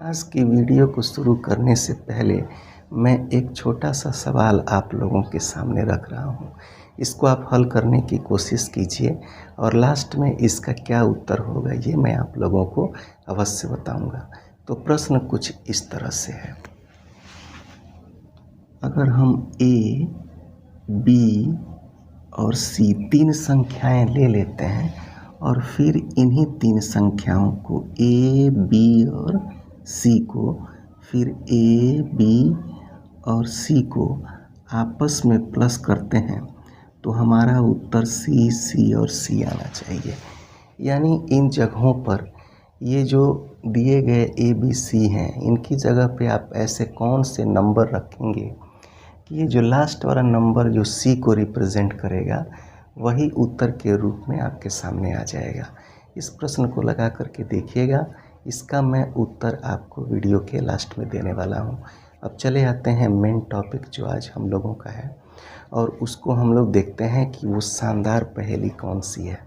आज की वीडियो को शुरू करने से पहले मैं एक छोटा सा सवाल आप लोगों के सामने रख रहा हूँ। इसको आप हल करने की कोशिश कीजिए और लास्ट में इसका क्या उत्तर होगा ये मैं आप लोगों को अवश्य बताऊंगा। तो प्रश्न कुछ इस तरह से है। अगर हम ए, बी और सी तीन संख्याएं ले लेते हैं और फिर इन्हीं तीन संख्याओं को ए, बी और सी को फिर ए, बी और सी को आपस में प्लस करते हैं तो हमारा उत्तर सी, सी और सी आना चाहिए। यानी इन जगहों पर ये जो दिए गए ए, बी, सी हैं, इनकी जगह पे आप ऐसे कौन से नंबर रखेंगे कि ये जो लास्ट वाला नंबर जो सी को रिप्रेजेंट करेगा वही उत्तर के रूप में आपके सामने आ जाएगा। इस प्रश्न को लगा करके देखिएगा, इसका मैं उत्तर आपको वीडियो के लास्ट में देने वाला हूँ। अब चले आते हैं मेन टॉपिक जो आज हम लोगों का है और उसको हम लोग देखते हैं कि वो शानदार पहेली कौन सी है।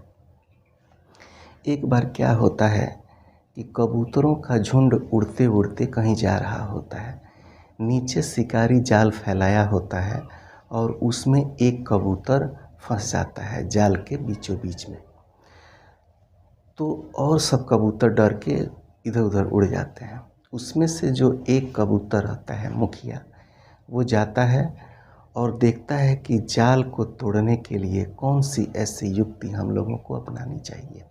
एक बार क्या होता है कि कबूतरों का झुंड उड़ते उड़ते कहीं जा रहा होता है। नीचे शिकारी जाल फैलाया होता है और उसमें एक कबूतर फंस जाता है जाल के बीचों बीच में। तो और सब कबूतर डर के इधर उधर उड़ जाते हैं। उसमें से जो एक कबूतर रहता है मुखिया, वो जाता है और देखता है कि जाल को तोड़ने के लिए कौन सी ऐसी युक्ति हम लोगों को अपनानी चाहिए।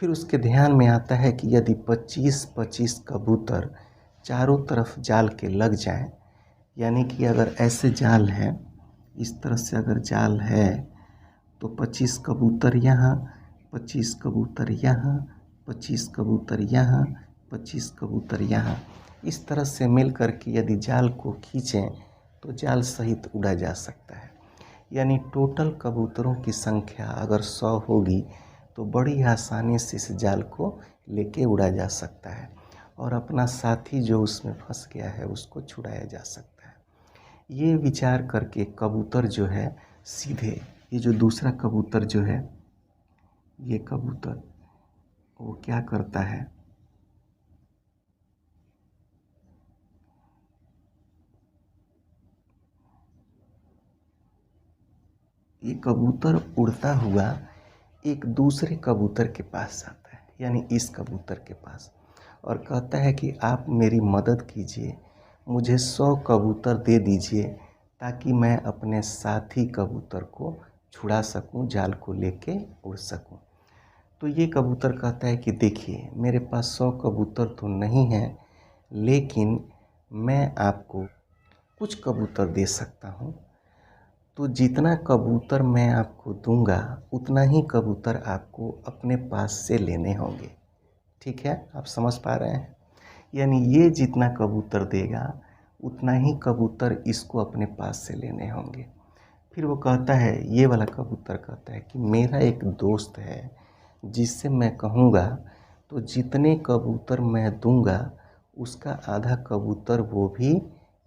फिर उसके ध्यान में आता है कि यदि 25-25 कबूतर चारों तरफ जाल के लग जाएं, यानी कि अगर ऐसे जाल हैं, इस तरह से अगर जाल है तो 25 कबूतर यहाँ, 25 कबूतर यहाँ, 25 कबूतर यहाँ, 25 कबूतर यहाँ, इस तरह से मिल कर के यदि जाल को खींचें तो जाल सहित उड़ा जा सकता है। यानी टोटल कबूतरों की संख्या अगर 100 होगी तो बड़ी आसानी से इस जाल को लेके उड़ा जा सकता है और अपना साथी जो उसमें फंस गया है उसको छुड़ाया जा सकता है। ये विचार करके कबूतर जो है सीधे, ये जो दूसरा कबूतर जो है, ये कबूतर वो क्या करता है, ये कबूतर उड़ता हुआ एक दूसरे कबूतर के पास जाता है, यानी इस कबूतर के पास, और कहता है कि आप मेरी मदद कीजिए, मुझे 100 कबूतर दे दीजिए ताकि मैं अपने साथी कबूतर को छुड़ा सकूं, जाल को लेके उड़ सकूं। तो ये कबूतर कहता है कि देखिए मेरे पास 100 कबूतर तो नहीं हैं, लेकिन मैं आपको कुछ कबूतर दे सकता हूँ। तो जितना कबूतर मैं आपको दूंगा उतना ही कबूतर आपको अपने पास से लेने होंगे। ठीक है, आप समझ पा रहे हैं? यानी ये जितना कबूतर देगा उतना ही कबूतर इसको अपने पास से लेने होंगे। फिर वो कहता है, ये वाला कबूतर कहता है कि मेरा एक दोस्त है जिससे मैं कहूँगा तो जितने कबूतर मैं दूंगा उसका आधा कबूतर वो भी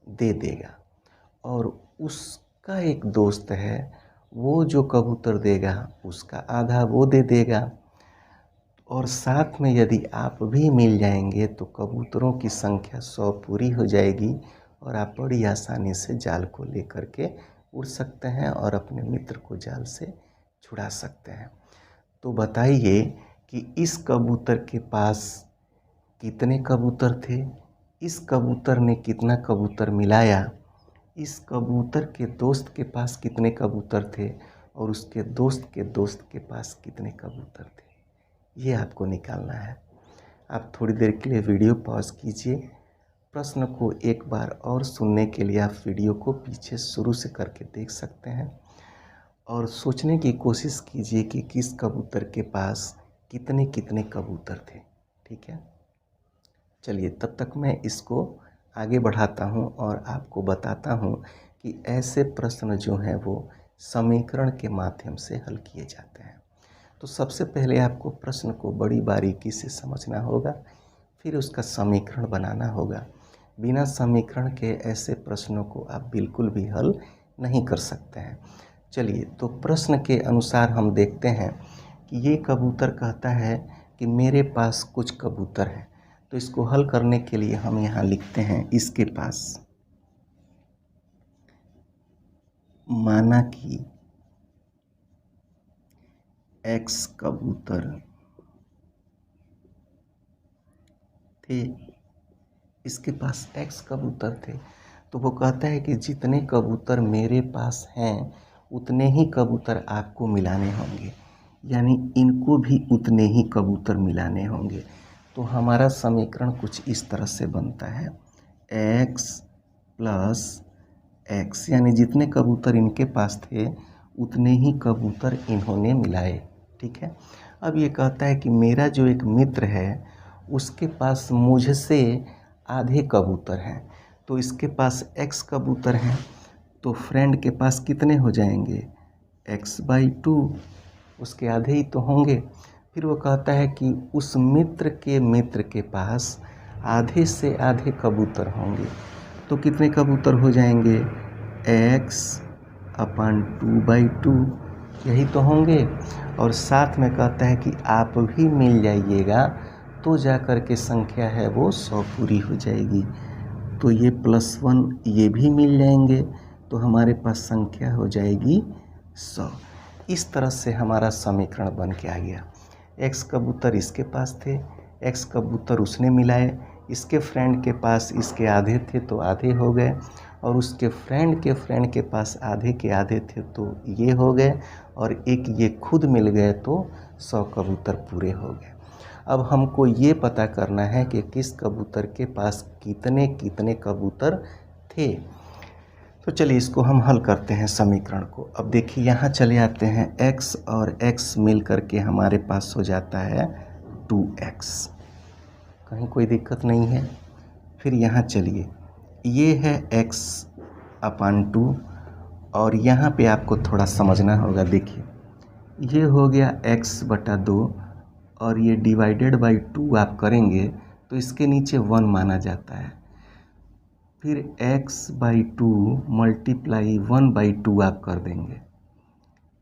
दे देगा, और उसका एक दोस्त है वो जो कबूतर देगा उसका आधा वो दे देगा, और साथ में यदि आप भी मिल जाएंगे तो कबूतरों की संख्या 100 पूरी हो जाएगी और आप बड़ी आसानी से जाल को लेकर के उड़ सकते हैं और अपने मित्र को जाल से छुड़ा सकते हैं। तो बताइए कि इस कबूतर के पास कितने कबूतर थे, इस कबूतर ने कितना कबूतर मिलाया, इस कबूतर के दोस्त के पास कितने कबूतर थे और उसके दोस्त के पास कितने कबूतर थे, ये आपको निकालना है। आप थोड़ी देर के लिए वीडियो पॉज कीजिए, प्रश्न को एक बार और सुनने के लिए आप वीडियो को पीछे शुरू से करके देख सकते हैं और सोचने की कोशिश कीजिए कि किस कबूतर के पास कितने कितने कबूतर थे। ठीक है, चलिए तब तक मैं इसको आगे बढ़ाता हूँ और आपको बताता हूँ कि ऐसे प्रश्न जो हैं वो समीकरण के माध्यम से हल किए जाते हैं। तो सबसे पहले आपको प्रश्न को बड़ी बारीकी से समझना होगा, फिर उसका समीकरण बनाना होगा। बिना समीकरण के ऐसे प्रश्नों को आप बिल्कुल भी हल नहीं कर सकते हैं। चलिए, तो प्रश्न के अनुसार हम देखते हैं कि ये कबूतर कहता है कि मेरे पास कुछ कबूतर हैं। तो इसको हल करने के लिए हम यहाँ लिखते हैं इसके पास माना कि x कबूतर थे, इसके पास x कबूतर थे, तो वो कहता है कि जितने कबूतर मेरे पास हैं उतने ही कबूतर आपको मिलाने होंगे, यानी इनको भी उतने ही कबूतर मिलाने होंगे। तो हमारा समीकरण कुछ इस तरह से बनता है x प्लस x, यानी जितने कबूतर इनके पास थे उतने ही कबूतर इन्होंने मिलाए। ठीक है, अब ये कहता है कि मेरा जो एक मित्र है उसके पास मुझसे आधे कबूतर हैं, तो इसके पास x कबूतर हैं, तो फ्रेंड के पास कितने हो जाएंगे x/2, उसके आधे ही तो होंगे। फिर वो कहता है कि उस मित्र के पास आधे से आधे कबूतर होंगे, तो कितने कबूतर हो जाएंगे x/2/2, यही तो होंगे। और साथ में कहता है कि आप भी मिल जाइएगा तो जा कर के संख्या है वो 100 पूरी हो जाएगी। तो ये +1 ये भी मिल जाएंगे, तो हमारे पास संख्या हो जाएगी 100। इस तरह से हमारा समीकरण बन के आ गया। x कबूतर इसके पास थे, x कबूतर उसने मिलाए, इसके फ्रेंड के पास इसके आधे थे तो आधे हो गए, और उसके फ्रेंड के पास आधे के आधे थे तो ये हो गए, और एक ये खुद मिल गए तो 100 कबूतर पूरे हो गए। अब हमको ये पता करना है कि किस कबूतर के पास कितने कितने कबूतर थे। तो चलिए इसको हम हल करते हैं समीकरण को। अब देखिए यहाँ चले आते हैं, x और x मिल करके हमारे पास हो जाता है 2x, कहीं कोई दिक्कत नहीं है। फिर यहाँ चलिए, ये है x/2, और यहाँ पे आपको थोड़ा समझना होगा। देखिए ये हो गया x/2, और ये /2 आप करेंगे तो इसके नीचे 1 माना जाता है। फिर x/2 मल्टीप्लाई 1/2 आप कर देंगे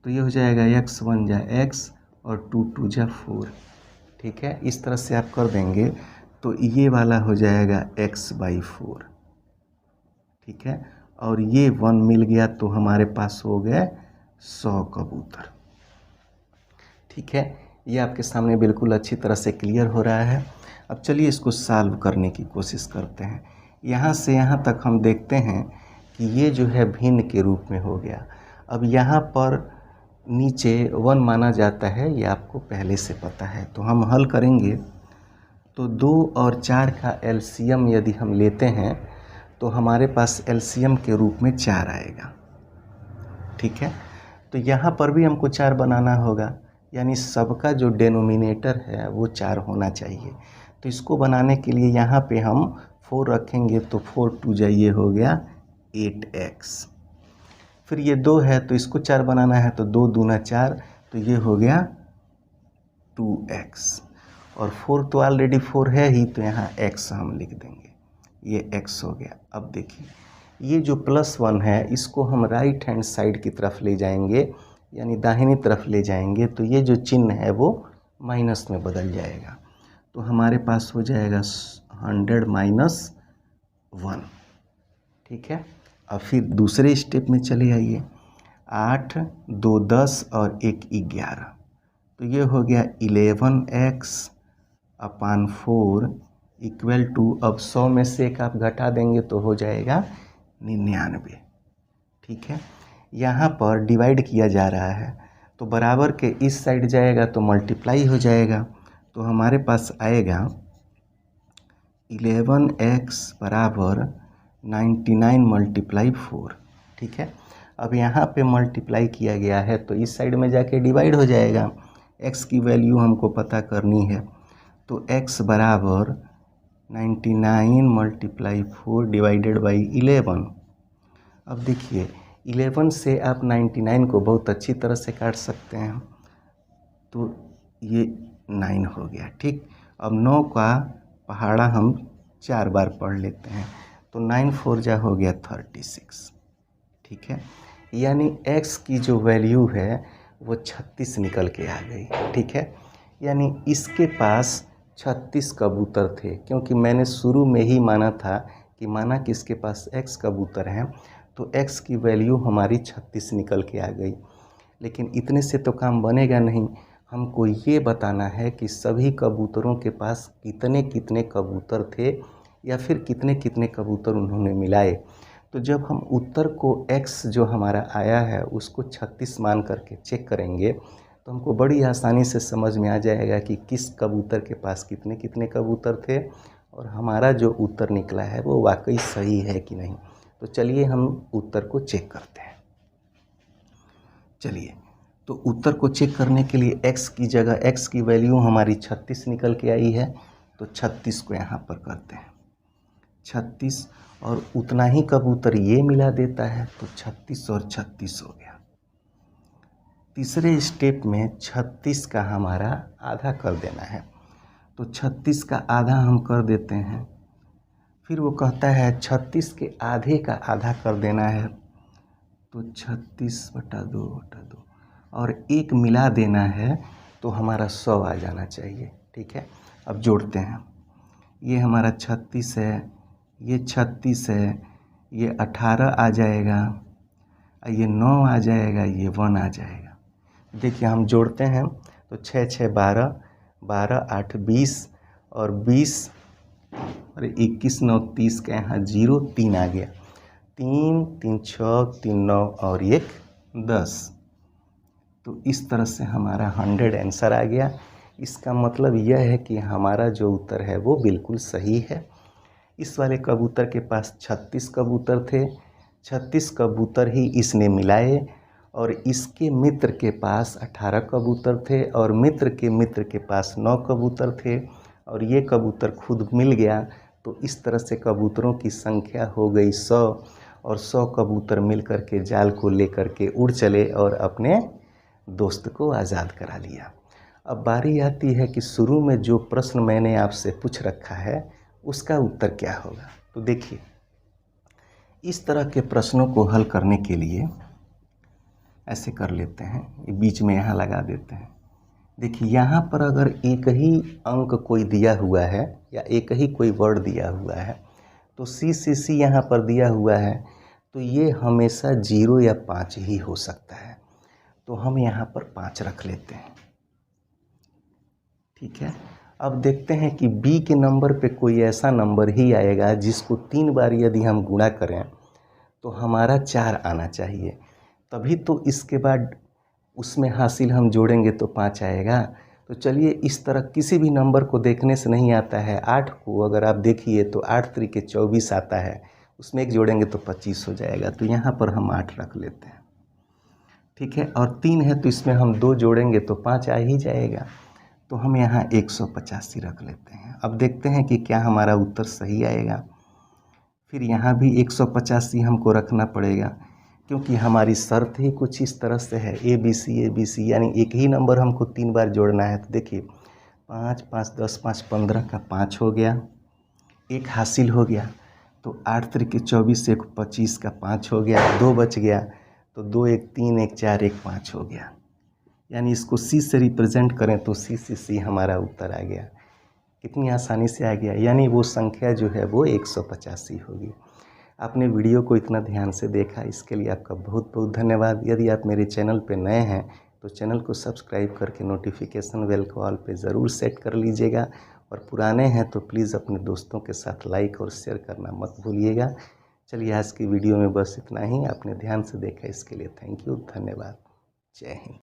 तो ये हो जाएगा x1 जा x और 2 जा 4। ठीक है, इस तरह से आप कर देंगे तो ये वाला हो जाएगा x/4। ठीक है, और ये 1 मिल गया तो हमारे पास हो गए 100 कबूतर। ठीक है, ये आपके सामने बिल्कुल अच्छी तरह से क्लियर हो रहा है। अब चलिए इसको सॉल्व करने की कोशिश करते हैं। यहाँ से यहाँ तक हम देखते हैं कि ये जो है भिन्न के रूप में हो गया। अब यहाँ पर नीचे 1 माना जाता है, ये आपको पहले से पता है, तो हम हल करेंगे। तो 2 और 4 का एलसीएम यदि हम लेते हैं तो हमारे पास एलसीएम के रूप में 4 आएगा। ठीक है, तो यहाँ पर भी हमको 4 बनाना होगा, यानी सबका जो डेनोमिनेटर है वो 4 होना चाहिए। तो इसको बनाने के लिए यहाँ पे हम 4 रखेंगे, तो 4 2 जा ये हो गया 8x। फिर ये 2 है तो इसको 4 बनाना है, तो 2 दूना 4, तो ये हो गया 2x, और 4 तो ऑलरेडी 4 है ही, तो यहाँ x हम लिख देंगे, ये x हो गया। अब देखिए ये जो +1 है इसको हम राइट हैंड साइड की तरफ ले जाएंगे, यानी दाहिनी तरफ ले जाएंगे, तो ये जो चिन्ह है वो माइनस में बदल जाएगा, तो हमारे पास हो जाएगा 100 - 1। ठीक है, अब फिर दूसरे स्टेप में चले आइए। 8 2 10 और 1 11, तो ये हो गया 11x/4 इक्वल टू, अब 100 में से एक आप घटा देंगे तो हो जाएगा 99। ठीक है, यहाँ पर डिवाइड किया जा रहा है तो बराबर के इस साइड जाएगा तो मल्टीप्लाई हो जाएगा, तो हमारे पास आएगा 11x बराबर 99 × 4। ठीक है, अब यहाँ पे मल्टीप्लाई किया गया है तो इस साइड में जाके डिवाइड हो जाएगा। x की वैल्यू हमको पता करनी है, तो x बराबर 99 × 4 डिवाइडेड बाई 11। अब देखिए 11 से आप 99 को बहुत अच्छी तरह से काट सकते हैं, तो ये 9 हो गया। ठीक, अब 9 का पहाड़ा हम 4 बार पढ़ लेते हैं, तो 9 4 जा हो गया 36। ठीक है, यानी x की जो वैल्यू है वो 36 निकल के आ गई। ठीक है, यानी इसके पास 36 कबूतर थे, क्योंकि मैंने शुरू में ही माना था कि माना कि इसके पास x कबूतर हैं तो x की वैल्यू हमारी 36 निकल के आ गई। लेकिन इतने से तो काम बनेगा नहीं, हमको ये बताना है कि सभी कबूतरों के पास कितने कितने कबूतर थे या फिर कितने कितने कबूतर उन्होंने मिलाए। तो जब हम उत्तर को x जो हमारा आया है उसको 36 मान करके चेक करेंगे तो हमको बड़ी आसानी से समझ में आ जाएगा कि किस कबूतर के पास कितने कितने कबूतर थे और हमारा जो उत्तर निकला है वो वाकई सही है कि नहीं। तो चलिए हम उत्तर को चेक करते हैं। चलिए, तो उत्तर को चेक करने के लिए x की जगह x की वैल्यू हमारी 36 निकल के आई है, तो 36 को यहाँ पर करते हैं 36, और उतना ही कबूतर ये मिला देता है तो 36 और 36 हो गया। तीसरे स्टेप में 36 का हमारा आधा कर देना है, तो 36 का आधा हम कर देते हैं। फिर वो कहता है 36 के आधे का आधा कर देना है, तो 36/2/2 और एक मिला देना है तो हमारा 100 आ जाना चाहिए। ठीक है, अब जोड़ते हैं। ये हमारा 36 है, ये 36 है, ये 18 आ जाएगा, ये 9 आ जाएगा, ये 1 आ जाएगा। देखिए हम जोड़ते हैं तो 6 6 12, 12 8 20 और 20 और 21 9 30 का यहाँ 0 3 आ गया, 3 3 6 3 9 और 1 10। तो इस तरह से हमारा 100 आंसर आ गया। इसका मतलब यह है कि हमारा जो उत्तर है वो बिल्कुल सही है। इस वाले कबूतर के पास 36 कबूतर थे, 36 कबूतर ही इसने मिलाए, और इसके मित्र के पास 18 कबूतर थे और मित्र के पास 9 कबूतर थे, और ये कबूतर खुद मिल गया। तो इस तरह से कबूतरों की संख्या हो गई 100, और 100 कबूतर मिल कर के जाल को लेकर के उड़ चले और अपने दोस्त को आज़ाद करा लिया। अब बारी आती है कि शुरू में जो प्रश्न मैंने आपसे पूछ रखा है उसका उत्तर क्या होगा। तो देखिए, इस तरह के प्रश्नों को हल करने के लिए ऐसे कर लेते हैं, ये बीच में यहाँ लगा देते हैं। देखिए यहाँ पर अगर एक ही अंक कोई दिया हुआ है या एक ही कोई वर्ड दिया हुआ है, तो CCC यहाँ पर दिया हुआ है, तो ये हमेशा 0 या 5 ही हो सकता है। तो हम यहाँ पर 5 रख लेते हैं। ठीक है, अब देखते हैं कि B के नंबर पे कोई ऐसा नंबर ही आएगा जिसको 3 बार यदि हम गुणा करें तो हमारा 4 आना चाहिए, तभी तो इसके बाद उसमें हासिल हम जोड़ेंगे तो 5 आएगा। तो चलिए, इस तरह किसी भी नंबर को देखने से नहीं आता है। 8 को अगर आप देखिए तो 8 तरीके 24 आता है, उसमें एक जोड़ेंगे तो 25 हो जाएगा। तो यहाँ पर हम 8 रख लेते हैं। ठीक है, और 3 है तो इसमें हम 2 जोड़ेंगे तो 5 आ ही जाएगा। तो हम यहाँ 185 रख लेते हैं। अब देखते हैं कि क्या हमारा उत्तर सही आएगा। फिर यहाँ भी 185 हमको रखना पड़ेगा, क्योंकि हमारी शर्त ही कुछ इस तरह से है, ABC यानी एक ही नंबर हमको 3 बार जोड़ना है। तो देखिए 5 5 10 5 15 का 5 हो गया, एक हासिल हो गया। तो 8 तरीके 24 1 25 का 5 हो गया, 2 बच गया, तो 2 1 3 1 4 1 5 हो गया। यानी इसको C से रिप्रेजेंट करें तो C हमारा उत्तर आ गया। कितनी आसानी से आ गया, यानी वो संख्या जो है वो 185 होगी। आपने वीडियो को इतना ध्यान से देखा, इसके लिए आपका बहुत बहुत धन्यवाद। यदि आप मेरे चैनल पे नए हैं तो चैनल को सब्सक्राइब करके नोटिफिकेशन बेल को ऑल पे ज़रूर सेट कर लीजिएगा, और पुराने हैं तो प्लीज़ अपने दोस्तों के साथ लाइक और शेयर करना मत भूलिएगा। चलिए, आज की वीडियो में बस इतना ही। आपने ध्यान से देखा, इसके लिए थैंक यू, धन्यवाद। जय हिंद।